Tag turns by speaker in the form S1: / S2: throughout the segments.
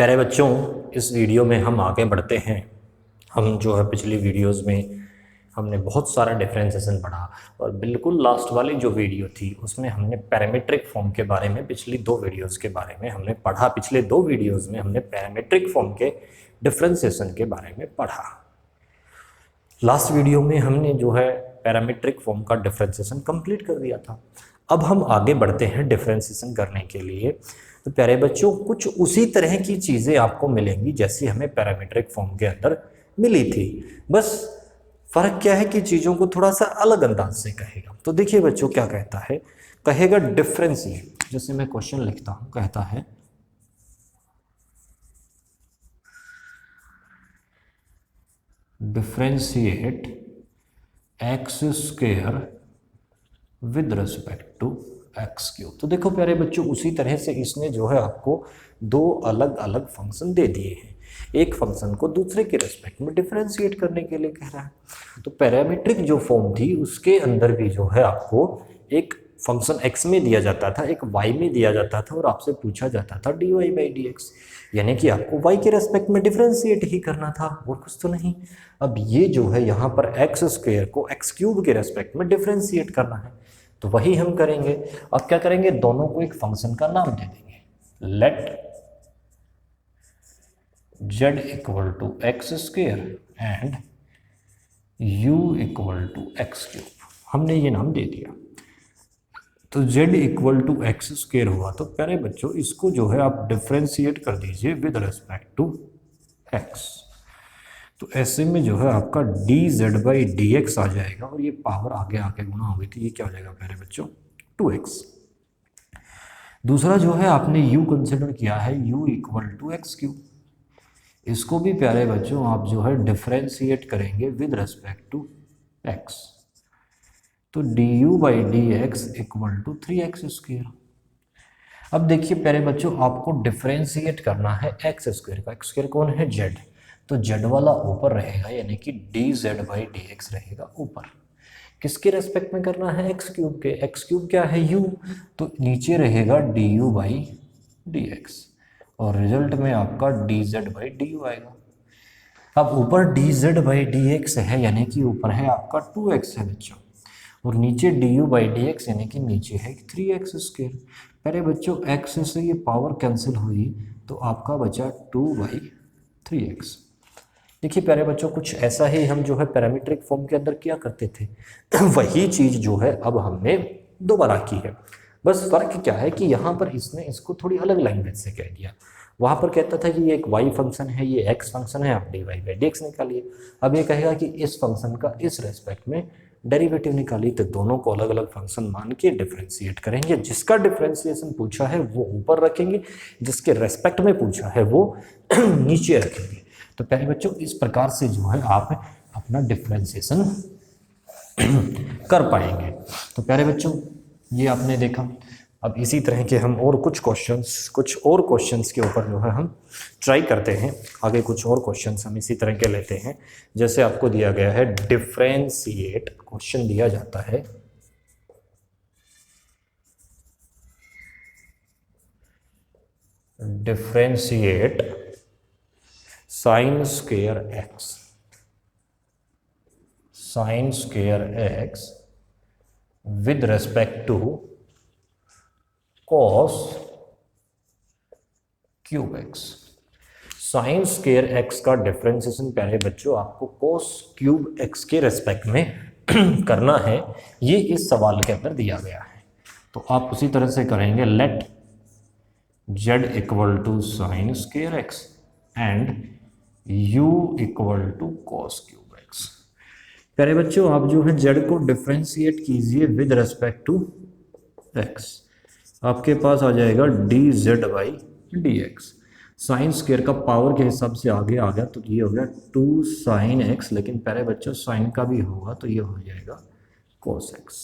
S1: प्यारे बच्चों, इस वीडियो में हम आगे बढ़ते हैं। हम जो है पिछली वीडियोस में हमने बहुत सारा डिफरेंशिएशन पढ़ा और बिल्कुल लास्ट वाली जो वीडियो थी उसमें हमने पैरामीट्रिक फॉर्म के बारे में पिछली दो वीडियोस के बारे में हमने पढ़ा। पिछले दो वीडियोस में हमने पैरामीट्रिक फॉर्म के डिफरेंशिएशन के बारे में पढ़ा। लास्ट वीडियो में हमने जो है पैरामीट्रिक फॉर्म का डिफरेंशिएशन कंप्लीट कर दिया था। अब हम आगे बढ़ते हैं डिफरेंशिएशन करने के लिए। तो प्यारे बच्चों, कुछ उसी तरह की चीज़ें आपको मिलेंगी जैसी हमें पैरामीट्रिक फॉर्म के अंदर मिली थी, बस फ़र्क क्या है कि चीज़ों को थोड़ा सा अलग अंदाज से कहेगा। तो देखिए बच्चों, क्या कहता है, कहेगा डिफरेंशिएट। जैसे मैं क्वेश्चन लिखता हूँ, कहता है differentiate x square with respect to x cube. तो देखो प्यारे बच्चों, उसी तरह से इसने जो है आपको दो अलग अलग फंक्शन दे दिए हैं। एक फंक्शन को दूसरे के रिस्पेक्ट में डिफरेंशिएट करने के लिए कह रहा है। तो पैरामीट्रिक जो फॉर्म थी उसके अंदर भी जो है आपको एक फंक्शन x में दिया जाता था, एक y में दिया जाता था और आपसे पूछा जाता था dy बाई डी एक्स, यानी कि आपको y के रेस्पेक्ट में डिफरेंशिएट ही करना था और कुछ तो नहीं। अब ये जो है यहाँ पर एक्स स्क्वायर को एक्स क्यूब के रेस्पेक्ट में डिफरेंशिएट करना है, तो वही हम करेंगे। अब क्या करेंगे, दोनों को एक फंक्शन का नाम दे देंगे। Let z equal to x square and u equal to x cube. हमने ये नाम दे दिया। तो z equal to x square हुआ, तो प्यारे बच्चों इसको जो है आप डिफरेंशिएट कर दीजिए विद रिस्पेक्ट टू x। तो ऐसे में जो है आपका dz बाई डी एक्स आ जाएगा और ये पावर आगे आके गुणा होगी, तो ये क्या हो जाएगा प्यारे बच्चों, 2x। दूसरा जो है आपने u कंसिडर किया है, u equal to x cube. इसको भी प्यारे बच्चों आप जो है डिफरेंशिएट करेंगे विद रिस्पेक्ट टू x। तो du by d x equal to 3x square. अब देखिए प्यारे बच्चों, आपको डिफरेंशिएट करना है एक्स स्क्वायर का। एक्स स्क्वायर कौन है, z। तो z वाला ऊपर रहेगा, यानी कि dz बाई डी एक्स रहेगा ऊपर। किसके रेस्पेक्ट में करना है, एक्स क्यूब के। एक्स क्यूब क्या है, u, तो नीचे रहेगा du बाई डी एक्स और रिजल्ट में आपका dz बाई डी यू आएगा। अब ऊपर dz बाई डी एक्स है, यानी कि ऊपर है आपका 2x है बच्चों, और नीचे du बाई डी एक्स यानी कि नीचे है 3x स्क्वायर। पहले बच्चों x से ये पावर कैंसिल हुई तो आपका बचा 2 बाई 3x। देखिए प्यारे बच्चों, कुछ ऐसा ही हम जो है पैरामीट्रिक फॉर्म के अंदर किया करते थे वही चीज़ जो है अब हमने दोबारा की है। बस फर्क क्या है कि यहाँ पर इसने इसको थोड़ी अलग लैंग्वेज से कह दिया। वहाँ पर कहता था कि ये एक y फंक्शन है, ये x फंक्शन है, आप dy बाई डी एक्स निकालिए। अब ये कहेगा कि इस फंक्शन का इस रेस्पेक्ट में डेरिवेटिव निकालिए, तो दोनों को अलग अलग फंक्शन मान के डिफरेंशिएट करेंगे। जिसका डिफरेंशिएशन पूछा है वो ऊपर रखेंगे, जिसके रेस्पेक्ट में पूछा है वो नीचे रखेंगे। तो प्यारे बच्चों, इस प्रकार से जो है आप अपना डिफरेंशिएशन कर पाएंगे। तो प्यारे बच्चों, ये आपने देखा। अब इसी तरह के हम और कुछ क्वेश्चंस के ऊपर जो है हम ट्राई करते हैं। आगे कुछ और क्वेश्चंस हम इसी तरह के लेते हैं। जैसे आपको दिया गया है डिफरेंशिएट, क्वेश्चन दिया जाता है differentiate sine square x with respect to cos cube x. Sine square x का डिफरेंशिएशन प्यारे बच्चों आपको कॉस क्यूब एक्स के रेस्पेक्ट में करना है। ये इस सवाल के अंदर दिया गया है, तो आप उसी तरह से करेंगे। Let z equal to sine square x and u equal to cos cube x. प्यारे बच्चों, आप जो है z को डिफरेंशिएट कीजिए विद रेस्पेक्ट टू x। आपके पास आ जाएगा dz by d x. Sine square का पावर के हिसाब से आगे आ गया, तो ये हो गया 2 साइन एक्स, लेकिन पहले बच्चों साइन का भी होगा तो ये हो जाएगा cos एक्स।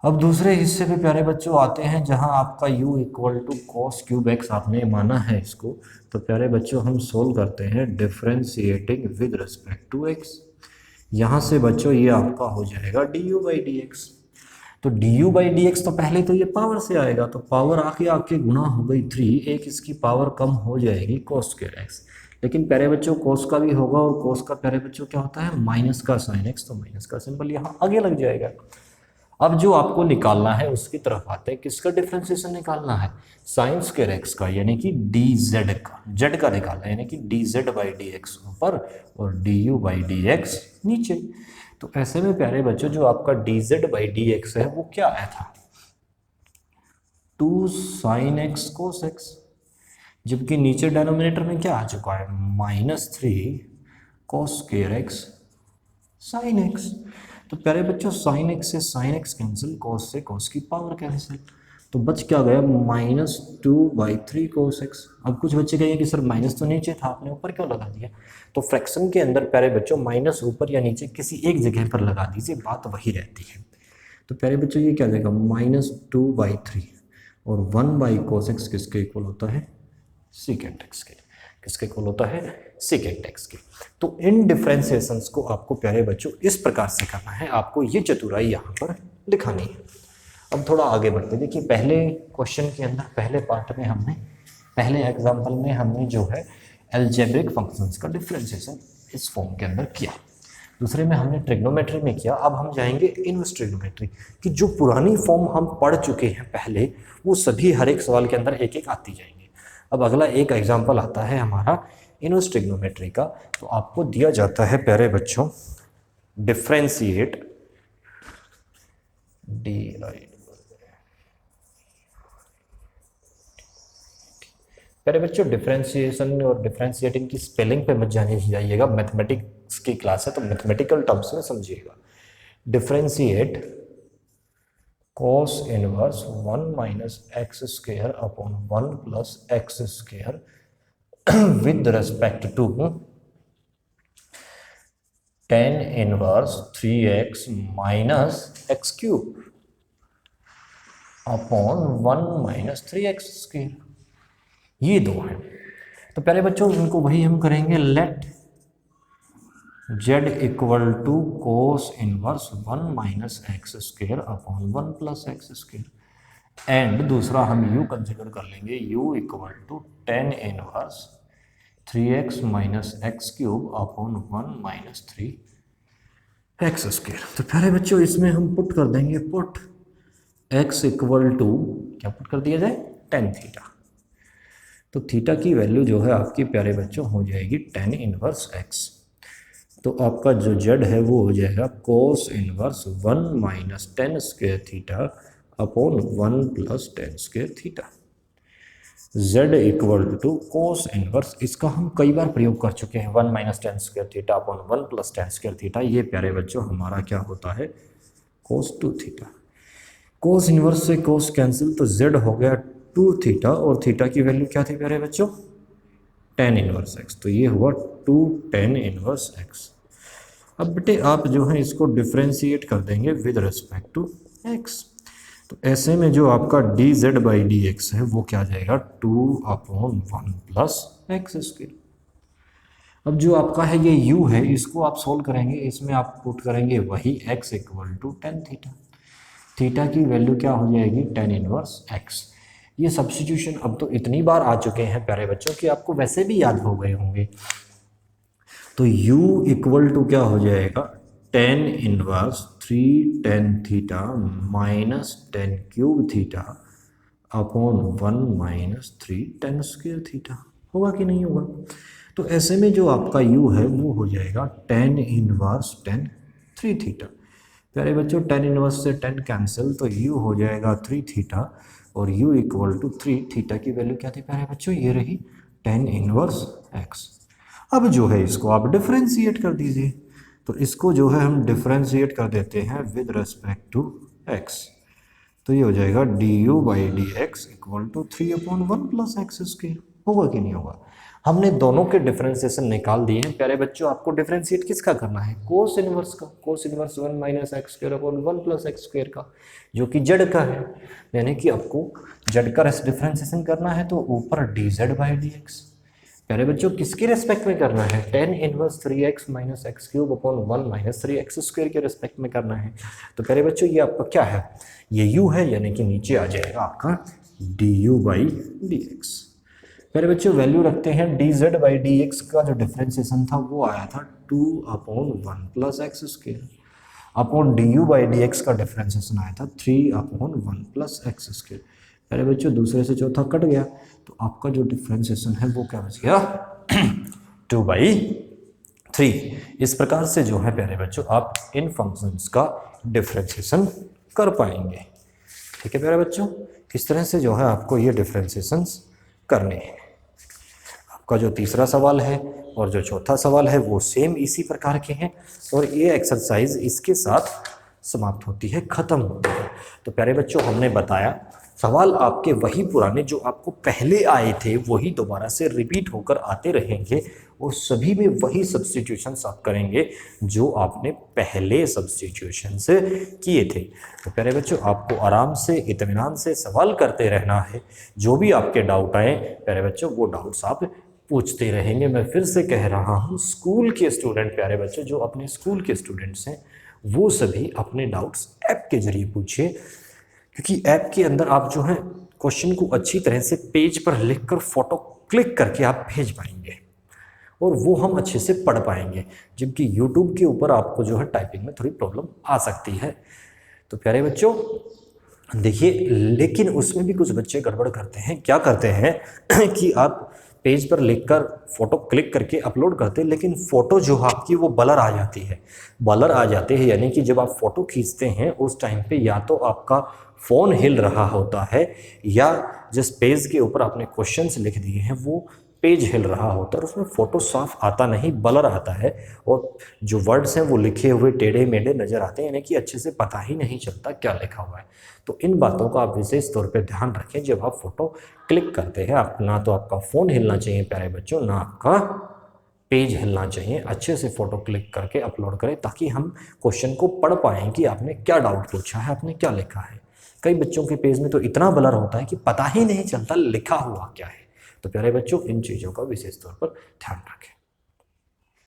S1: अब दूसरे हिस्से पे प्यारे बच्चों आते हैं, जहां आपका u equal to cos cube x आपने माना है इसको। तो प्यारे बच्चों हम सोल्व करते हैं differentiating with respect to x। यहाँ से बच्चों ये आपका हो जाएगा du बाई डी एक्स। तो d u by d x तो पहले तो ये पावर से आएगा, तो पावर आके आके गुना हो गई 3, एक इसकी पावर कम हो जाएगी कोस स्क्वायर एक्स। लेकिन प्यारे बच्चों कोस का भी होगा, और कोस का प्यारे बच्चों क्या होता है माइनस का साइन एक्स, तो माइनस का सिंबल यहाँ आगे लग जाएगा। अब जो आपको निकालना है उसकी तरफ आते हैं, किसका डिफरेंशिएशन निकालना है, साइन स्क्वायर एक्स का, यानी कि डी जेड का, जेड का निकालना है, यानी कि D Z by d x ऊपर और D u by d x नीचे। तो ऐसे में प्यारे बच्चों जो आपका D Z by d x है वो क्या आया था, 2 साइन एक्स कोस एक्स, जबकि नीचे डिनोमिनेटर में क्या आ चुका है -3 cos square x sine x. तो प्यारे बच्चों साइन एक्स से साइन एक्स कैंसिल, कोस से कोस की पावर कैंसिल, तो बच क्या गया -2/3 कोस एक्स। अब कुछ बच्चे कहेंगे कि सर माइनस तो नीचे था, आपने ऊपर क्यों लगा दिया, तो फ्रैक्शन के अंदर प्यारे बच्चों माइनस ऊपर या नीचे किसी एक जगह पर लगा दीजिए, बात वही रहती है। तो प्यारे बच्चों ये क्या देगा -2/3 और 1/cos x किसके इक्वल होता है, सीकेंट एक्स के, किसके इक्वल होता है, सीकेंट एक्स के। तो इन डिफरेंशिएशंस को आपको प्यारे बच्चों इस प्रकार से करना है, आपको ये चतुराई यहाँ पर दिखानी है। अब थोड़ा आगे बढ़ते, देखिए पहले क्वेश्चन के अंदर, पहले पार्ट में हमने, पहले एग्जाम्पल में हमने जो है अलजेब्रिक फंक्शंस का डिफरेंशिएशन इस फॉर्म के अंदर किया, दूसरे में हमने ट्रिग्नोमेट्री में किया। अब हम जाएंगे इनवर्स ट्रिग्नोमेट्री की, जो पुरानी फॉर्म हम पढ़ चुके हैं पहले, वो सभी हर एक सवाल के अंदर एक एक आती जाएंगे। अब अगला एक एग्जाम्पल आता है हमारा इनवर्स ट्रिग्नोमेट्री का। तो आपको दिया जाता है प्यारे बच्चों डिफरेंशिएट प्यारे बच्चों डिफरेंशिएशन और डिफरेंशिएटिंग की स्पेलिंग पे मत जाइएगा, मैथमेटिक्स की क्लास है तो मैथमेटिकल टर्म्स में समझिएगा। Differentiate cos inverse 1 - x square upon 1 + x square with respect to tan inverse 3x - x cube upon 1 - 3x square, ये दो हैं। तो पहले बच्चों इनको वही हम करेंगे, let z equal to cos inverse 1 - x square upon 1 + x square, and दूसरा हम u कंसिडर कर लेंगे, u equal to tan inverse 3x - x cube upon 1 - 3x square. तो प्यारे बच्चों इसमें हम पुट कर देंगे, पुट x इक्वल टू, क्या पुट कर दिया जाए, tan थीटा। तो थीटा की वैल्यू जो है आपकी प्यारे बच्चों हो जाएगी tan इनवर्स x। तो आपका जो z है वो हो जाएगा cos inverse 1 - tan square theta upon 1 + tan square theta. z equal to cos inverse, इसका हम कई बार प्रयोग कर चुके हैं, 1 - tan square theta upon 1 + tan square theta. ये प्यारे बच्चों हमारा क्या होता है, कोस 2 थीटा। कोस इनवर्स से कोस कैंसिल, तो z हो गया 2 थीटा, और थीटा की वैल्यू क्या थी प्यारे बच्चों, tan इनवर्स x, तो ये हुआ 2 tan इनवर्स x। अब बेटे आप जो है इसको डिफरेंशिएट कर देंगे विद रिस्पेक्ट टू x। तो ऐसे में जो आपका D Z by d x है वो क्या जाएगा, 2/1 + x स्क्वायर। अब जो आपका है ये u है, इसको आप सोल्व करेंगे, इसमें आप पुट करेंगे वही x equal to tan theta. Theta की वैल्यू क्या हो जाएगी, tan इनवर्स x। ये सब्स्टिट्यूशन अब तो इतनी बार आ चुके हैं प्यारे बच्चों कि आपको वैसे भी याद हो गए होंगे। तो u इक्वल टू क्या हो जाएगा, tan inverse 3 tan theta minus tan cube theta upon 1 - 3 tan square theta. होगा कि नहीं होगा। तो ऐसे में जो आपका u है वो हो जाएगा tan इनवर्स tan 3 थीटा। प्यारे बच्चों tan इनवर्स से tan कैंसिल, तो u हो जाएगा 3 थीटा, और u इक्वल टू 3 थीटा की वैल्यू क्या थी प्यारे बच्चों, ये रही tan इनवर्स x। अब जो है इसको आप डिफरेंशिएट कर दीजिए, तो इसको जो है हम डिफरेंशिएट कर देते हैं विद रिस्पेक्ट टू x। तो ये हो जाएगा du by d x equal to 3/1 + x square. होगा कि नहीं होगा। हमने दोनों के डिफरेंशिएशन निकाल दिए हैं प्यारे बच्चों। आपको डिफरेंशिएट किसका करना है, कोस इनवर्स का, कोस inverse 1 - x square upon 1 + x square का, जो कि z का है। यानी कि आपको z का डिफरेंशिएशन करना है, तो ऊपर dz बाई डी एक्स, प्यारे बच्चों किसके रेस्पेक्ट में करना है, tan inverse 3x minus x cube upon 1 minus 3x square के रेस्पेक्ट में करना है। तो प्यारे बच्चों ये आपका क्या है, ये u है, यानी कि नीचे आ जाएगा आपका du बाई डी एक्स। प्यारे बच्चों वैल्यू रखते हैं dz बाई डी एक्स का जो डिफ्रेंसिएशन था वो आया था 2 upon 1 plus x square upon du by d x का डिफ्रेंसिएशन आया था 3 अपॉन 1 प्लस एक्स स्क्वायर। प्यारे बच्चों दूसरे से चौथा कट गया तो आपका जो डिफ्रेंसिएशन है वो क्या बच गया 2/3। इस प्रकार से जो है प्यारे बच्चों आप इन फंक्शंस का डिफ्रेंसिएशन कर पाएंगे। ठीक है प्यारे बच्चों, इस तरह से जो है आपको ये डिफ्रेंसिएशंस करने हैं। आपका जो तीसरा सवाल है और जो चौथा सवाल है वो सेम इसी प्रकार के हैं और ये एक्सरसाइज इसके साथ समाप्त होती है, खत्म होती है। तो प्यारे बच्चों हमने बताया सवाल आपके वही पुराने जो आपको पहले आए थे वही दोबारा से रिपीट होकर आते रहेंगे और सभी में वही सब्स्टिट्यूशंस आप करेंगे जो आपने पहले सब्स्टिट्यूशन से किए थे। तो प्यारे बच्चों आपको आराम से इत्मीनान से सवाल करते रहना है, जो भी आपके डाउट आए प्यारे बच्चों वो डाउट्स आप पूछते रहेंगे। मैं फिर से कह रहा हूँ स्कूल के स्टूडेंट प्यारे बच्चों जो अपने स्कूल के स्टूडेंट्स हैं वो सभी अपने डाउट्स ऐप के जरिए पूछिए, क्योंकि ऐप के अंदर आप जो है क्वेश्चन को अच्छी तरह से पेज पर लिखकर फोटो क्लिक करके आप भेज पाएंगे और वो हम अच्छे से पढ़ पाएंगे, जबकि यूट्यूब के ऊपर आपको जो है टाइपिंग में थोड़ी प्रॉब्लम आ सकती है। तो प्यारे बच्चों देखिए, लेकिन उसमें भी कुछ बच्चे गड़बड़ करते हैं। क्या करते हैं कि आप पेज पर लिखकर फोटो क्लिक करके अपलोड करते हैं, लेकिन फ़ोटो जो आपकी वो ब्लर आ जाती है। ब्लर आ जाते हैं यानी कि जब आप फ़ोटो खींचते हैं उस टाइम पे या तो आपका फ़ोन हिल रहा होता है या जिस पेज के ऊपर आपने क्वेश्चंस लिख दिए हैं वो पेज हिल रहा होता है और उसमें फ़ोटो साफ आता नहीं, ब्लर आता है और जो वर्ड्स हैं वो लिखे हुए टेढ़े मेढ़े नज़र आते हैं, यानी कि अच्छे से पता ही नहीं चलता क्या लिखा हुआ है। तो इन बातों का आप विशेष तौर पे ध्यान रखें जब आप फ़ोटो क्लिक करते हैं। आप ना तो आपका फ़ोन हिलना चाहिए प्यारे बच्चों, ना आपका पेज हिलना चाहिए। अच्छे से फ़ोटो क्लिक करके अपलोड करें ताकि हम क्वेश्चन को पढ़ पाएँ कि आपने क्या डाउट पूछा है, आपने क्या लिखा है। कई बच्चों के पेज में तो इतना ब्लर होता है कि पता ही नहीं चलता लिखा हुआ क्या है। तो प्यारे बच्चों इन चीज़ों का विशेष तौर पर ध्यान रखें।